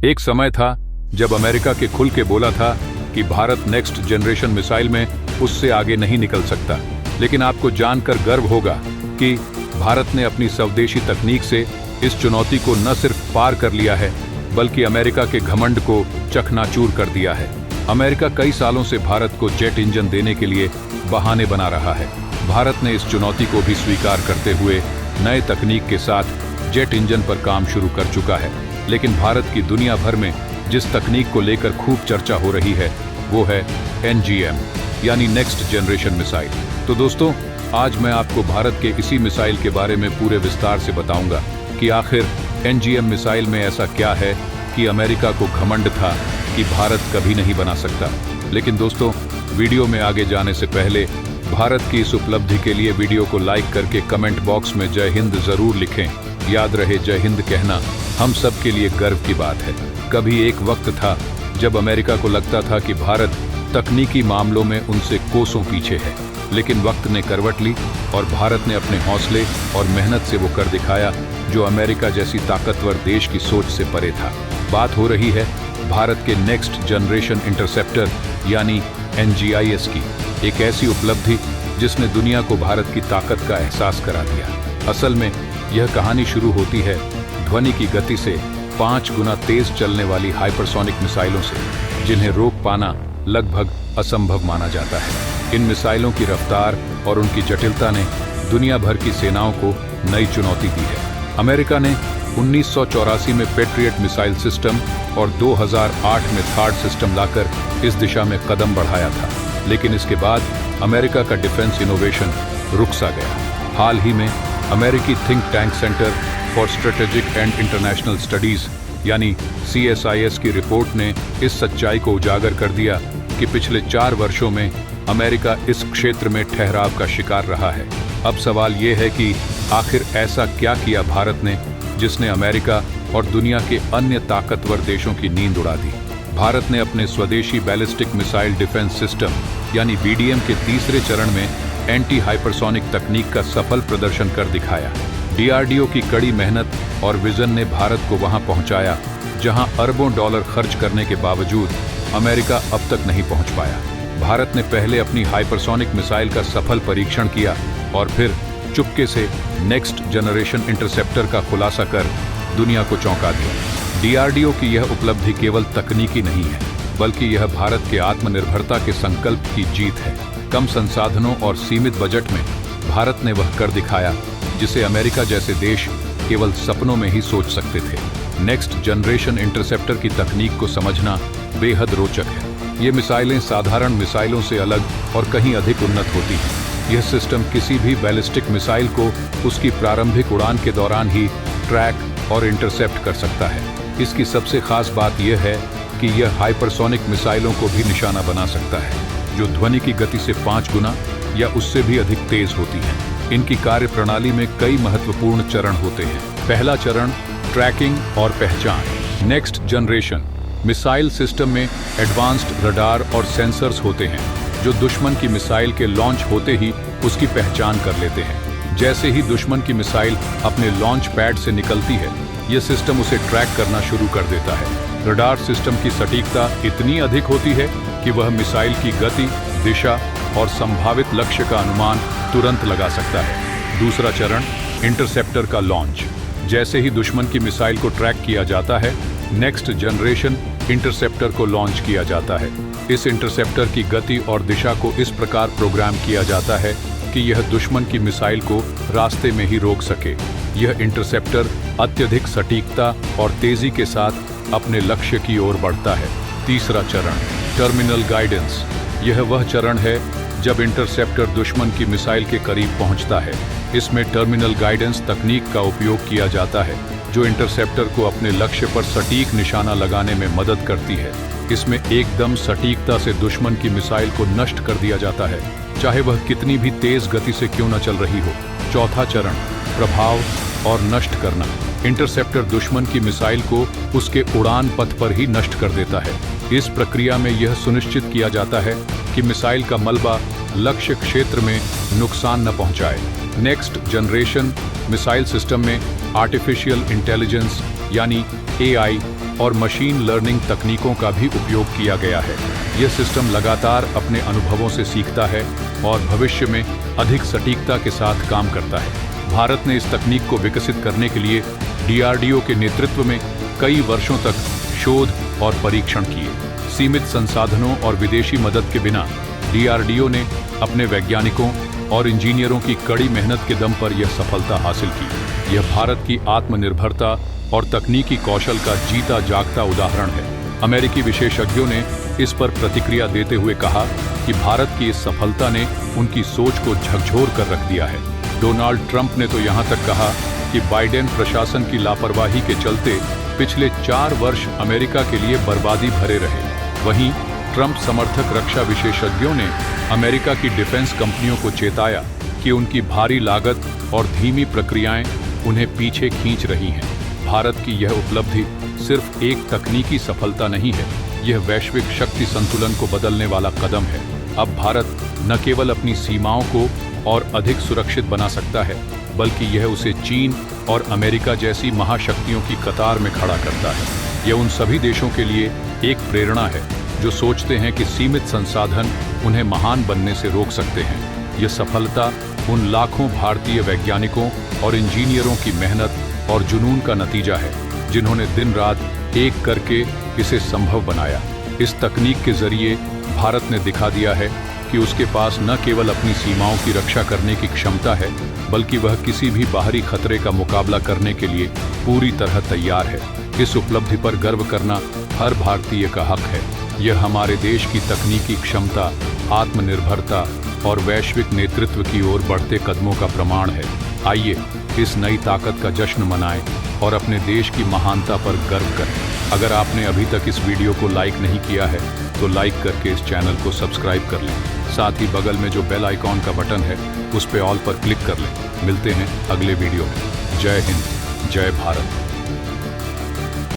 एक समय था जब अमेरिका के खुल के बोला था कि भारत नेक्स्ट जनरेशन मिसाइल में उससे आगे नहीं निकल सकता। लेकिन आपको जानकर गर्व होगा कि भारत ने अपनी स्वदेशी तकनीक से इस चुनौती को न सिर्फ पार कर लिया है बल्कि अमेरिका के घमंड को चकनाचूर कर दिया है। अमेरिका कई सालों से भारत को जेट इंजन देने के लिए बहाने बना रहा है। भारत ने इस चुनौती को भी स्वीकार करते हुए नए तकनीक के साथ जेट इंजन पर काम शुरू कर चुका है। लेकिन भारत की दुनिया भर में जिस तकनीक को लेकर खूब चर्चा हो रही है वो है NGM यानी नेक्स्ट जनरेशन मिसाइल। तो दोस्तों, आज मैं आपको भारत के इसी मिसाइल के बारे में पूरे विस्तार से बताऊंगा कि आखिर NGM मिसाइल में ऐसा क्या है कि अमेरिका को घमंड था कि भारत कभी नहीं बना सकता। लेकिन दोस्तों, वीडियो में आगे जाने से पहले भारत की इस उपलब्धि के लिए वीडियो को लाइक करके कमेंट बॉक्स में जय हिंद जरूर लिखें। याद रहे, जय हिंद कहना हम सब के लिए गर्व की बात है। कभी एक वक्त था जब अमेरिका को लगता था कि भारत तकनीकी मामलों में उनसे कोसों पीछे है, लेकिन वक्त ने करवट ली और भारत ने अपने हौसले और मेहनत से वो कर दिखाया जो अमेरिका जैसी ताकतवर देश की सोच से परे था। बात हो रही है भारत के नेक्स्ट जनरेशन इंटरसेप्टर यानी NGIS की, एक ऐसी उपलब्धि जिसने दुनिया को भारत की ताकत का एहसास करा दिया। असल में यह कहानी शुरू होती है ध्वनि की गति से 5 गुना तेज चलने वाली हाइपरसोनिक मिसाइलों से, जिन्हें रोक पाना लगभग असंभव माना जाता है। इन मिसाइलों की रफ्तार और उनकी जटिलता ने दुनिया भर की सेनाओं को नई चुनौती दी है। अमेरिका ने 1984 में पेट्रियट मिसाइल सिस्टम और 2008 में थार्ड सिस्टम लाकर इस दिशा में कदम बढ़ाया था, लेकिन इसके बाद अमेरिका का डिफेंस इनोवेशन रुक सा गया। हाल ही में अमेरिकी think tank centre for strategic and international studies यानी CSIS की रिपोर्ट ने इस सच्चाई को उजागर कर दिया कि पिछले 4 वर्षों में अमेरिका इस क्षेत्र में ठहराव का शिकार रहा है। अब सवाल ये है कि आखिर ऐसा क्या किया भारत ने जिसने अमेरिका और दुनिया के अन्य ताकतवर देशों की नींद उड़ा दी। भारत ने अपने स्वदेशी बैलिस्टिक मिसाइल डिफेंस सिस्टम यानी BDM के तीसरे चरण में एंटी हाइपरसोनिक तकनीक का सफल प्रदर्शन कर दिखाया। DRDO की कड़ी मेहनत और विजन ने भारत को वहां पहुंचाया जहां अरबों डॉलर खर्च करने के बावजूद अमेरिका अब तक नहीं पहुंच पाया। भारत ने पहले अपनी हाइपरसोनिक मिसाइल का सफल परीक्षण किया और फिर चुपके से नेक्स्ट जनरेशन इंटरसेप्टर का खुलासा कर दुनिया को चौंका दिया। DRDO की यह उपलब्धि केवल तकनीकी नहीं है बल्कि यह भारत के आत्मनिर्भरता के संकल्प की जीत है। कम संसाधनों और सीमित बजट में भारत ने वह कर दिखाया जिसे अमेरिका जैसे देश केवल सपनों में ही सोच सकते थे। नेक्स्ट जनरेशन इंटरसेप्टर की तकनीक को समझना बेहद रोचक है। ये मिसाइलें साधारण मिसाइलों से अलग और कहीं अधिक उन्नत होती हैं। यह सिस्टम किसी भी बैलिस्टिक मिसाइल को उसकी प्रारंभिक उड़ान के दौरान ही ट्रैक और इंटरसेप्ट कर सकता है। इसकी सबसे खास बात यह है कि यह हाइपरसोनिक मिसाइलों को भी निशाना बना सकता है जो ध्वनि की गति से 5 गुना या उससे भी अधिक तेज होती है। इनकी कार्यप्रणाली में कई महत्वपूर्ण चरण होते हैं। पहला चरण ट्रैकिंग और पहचान। नेक्स्ट जनरेशन मिसाइल सिस्टम में एडवांस्ड रडार और सेंसर्स होते हैं जो दुश्मन की मिसाइल के लॉन्च होते ही उसकी पहचान कर लेते हैं। जैसे ही दुश्मन की मिसाइल अपने लॉन्च पैड से निकलती है, यह सिस्टम उसे ट्रैक करना शुरू कर देता है। रडार सिस्टम की सटीकता इतनी अधिक होती है कि वह मिसाइल की गति, दिशा और संभावित लक्ष्य का अनुमान तुरंत लगा सकता है। दूसरा चरण इंटरसेप्टर का लॉन्च। जैसे ही दुश्मन की मिसाइल को ट्रैक किया जाता है, नेक्स्ट जनरेशन इंटरसेप्टर को लॉन्च किया जाता है। इस इंटरसेप्टर की गति और दिशा को इस प्रकार प्रोग्राम किया जाता है कि यह दुश्मन की मिसाइल को रास्ते में ही रोक सके। यह इंटरसेप्टर अत्यधिक सटीकता और तेजी के साथ अपने लक्ष्य की ओर बढ़ता है। तीसरा चरण टर्मिनल गाइडेंस। यह वह चरण है जब इंटरसेप्टर दुश्मन की मिसाइल के करीब पहुंचता है। इसमें टर्मिनल गाइडेंस तकनीक का उपयोग किया जाता है जो इंटरसेप्टर को अपने लक्ष्य पर सटीक निशाना लगाने में मदद करती है। इसमें एकदम सटीकता से दुश्मन की मिसाइल को नष्ट कर दिया जाता है, चाहे वह कितनी भी तेज गति से क्यों न चल रही हो। चौथा चरण प्रभाव और नष्ट करना। इंटरसेप्टर दुश्मन की मिसाइल को उसके उड़ान पथ पर ही नष्ट कर देता है। इस प्रक्रिया में यह सुनिश्चित किया जाता है कि मिसाइल का मलबा लक्ष्य क्षेत्र में नुकसान न पहुंचाए। नेक्स्ट जनरेशन मिसाइल सिस्टम में आर्टिफिशियल इंटेलिजेंस यानी AI और मशीन लर्निंग तकनीकों का भी उपयोग किया गया है। यह सिस्टम लगातार अपने अनुभवों से सीखता है और भविष्य में अधिक सटीकता के साथ काम करता है। भारत ने इस तकनीक को विकसित करने के लिए DRDO के नेतृत्व में कई वर्षों तक शोध और परीक्षण किए। सीमित संसाधनों और विदेशी मदद के बिना DRDO ने अपने वैज्ञानिकों और इंजीनियरों की कड़ी मेहनत के दम पर यह सफलता हासिल की। यह भारत की आत्मनिर्भरता और तकनीकी कौशल का जीता जागता उदाहरण है। अमेरिकी विशेषज्ञों ने इस पर प्रतिक्रिया देते हुए कहा कि भारत की इस सफलता ने उनकी सोच को झकझोर कर रख दिया है। डोनाल्ड ट्रंप ने तो यहाँ तक कहा कि बाइडेन प्रशासन की लापरवाही के चलते पिछले 4 वर्ष अमेरिका के लिए बर्बादी भरे रहे। वहीं ट्रंप समर्थक रक्षा विशेषज्ञों ने अमेरिका की डिफेंस कंपनियों को चेताया कि उनकी भारी लागत और धीमी प्रक्रियाएं उन्हें पीछे खींच रही हैं। भारत की यह उपलब्धि सिर्फ एक तकनीकी सफलता नहीं है, यह वैश्विक शक्ति संतुलन को बदलने वाला कदम है। अब भारत न केवल अपनी सीमाओं को और अधिक सुरक्षित बना सकता है, बल्कि यह उसे चीन और अमेरिका जैसी महाशक्तियों की कतार में खड़ा करता है। यह उन सभी देशों के लिए एक प्रेरणा है जो सोचते हैं कि सीमित संसाधन उन्हें महान बनने से रोक सकते हैं। यह सफलता उन लाखों भारतीय वैज्ञानिकों और इंजीनियरों की मेहनत और जुनून का नतीजा है, जिन्होंने दिन रात एक करके इसे संभव बनाया। इस तकनीक के जरिए भारत ने दिखा दिया है कि उसके पास न केवल अपनी सीमाओं की रक्षा करने की क्षमता है, बल्कि वह किसी भी बाहरी खतरे का मुकाबला करने के लिए पूरी तरह तैयार है। इस उपलब्धि पर गर्व करना हर भारतीय का हक है। यह हमारे देश की तकनीकी क्षमता, आत्मनिर्भरता और वैश्विक नेतृत्व की ओर बढ़ते कदमों का प्रमाण है। आइए इस नई ताकत का जश्न मनाएं और अपने देश की महानता पर गर्व करें। अगर आपने अभी तक इस वीडियो को लाइक नहीं किया है तो लाइक करके इस चैनल को सब्सक्राइब कर लें। साथ ही बगल में जो बेल आइकॉन का बटन है उस पर ऑल पर क्लिक कर लें। मिलते हैं अगले वीडियो में। जय हिंद, जय भारत।